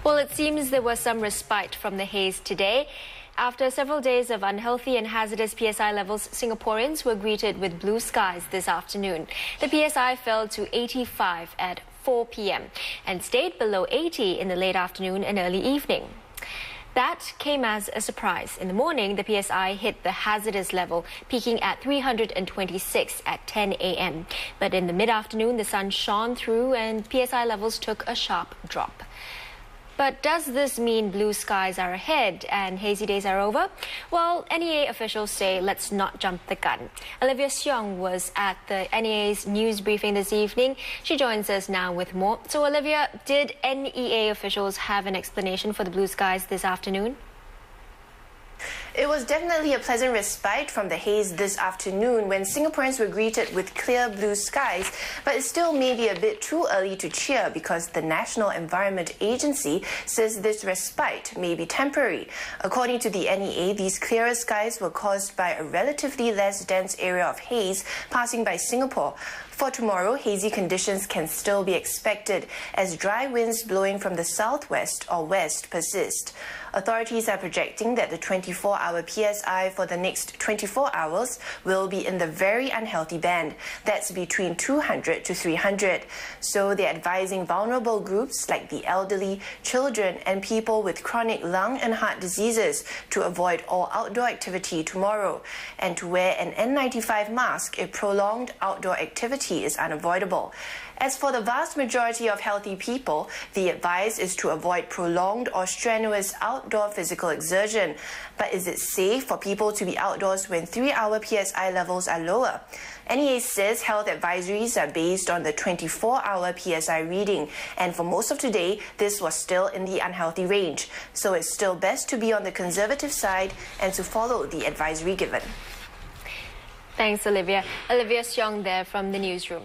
Well, it seems there was some respite from the haze today. After several days of unhealthy and hazardous PSI levels, Singaporeans were greeted with blue skies this afternoon. The PSI fell to 85 at 4 p.m. and stayed below 80 in the late afternoon and early evening. That came as a surprise. In the morning, the PSI hit the hazardous level, peaking at 326 at 10 a.m. But in the mid-afternoon, the sun shone through and PSI levels took a sharp drop. But does this mean blue skies are ahead and hazy days are over? Well, NEA officials say let's not jump the gun. Olivia Seong was at the NEA's news briefing this evening. She joins us now with more. So, Olivia, did NEA officials have an explanation for the blue skies this afternoon? It was definitely a pleasant respite from the haze this afternoon when Singaporeans were greeted with clear blue skies, but it still may be a bit too early to cheer because the National Environment Agency says this respite may be temporary. According to the NEA, these clearer skies were caused by a relatively less dense area of haze passing by Singapore. For tomorrow, hazy conditions can still be expected as dry winds blowing from the southwest or west persist. Authorities are projecting that the 24-hour PSI for the next 24 hours will be in the very unhealthy band. That's between 200 to 300. So they're advising vulnerable groups like the elderly, children, and people with chronic lung and heart diseases to avoid all outdoor activity tomorrow and to wear an N95 mask if prolonged outdoor activity is unavoidable. As for the vast majority of healthy people, the advice is to avoid prolonged or strenuous outdoor physical exertion. But is it safe for people to be outdoors when 3-hour PSI levels are lower? NEA says health advisories are based on the 24-hour PSI reading, and for most of today, this was still in the unhealthy range. So it's still best to be on the conservative side and to follow the advisory given. Thanks, Olivia. Olivia Seong there from the newsroom.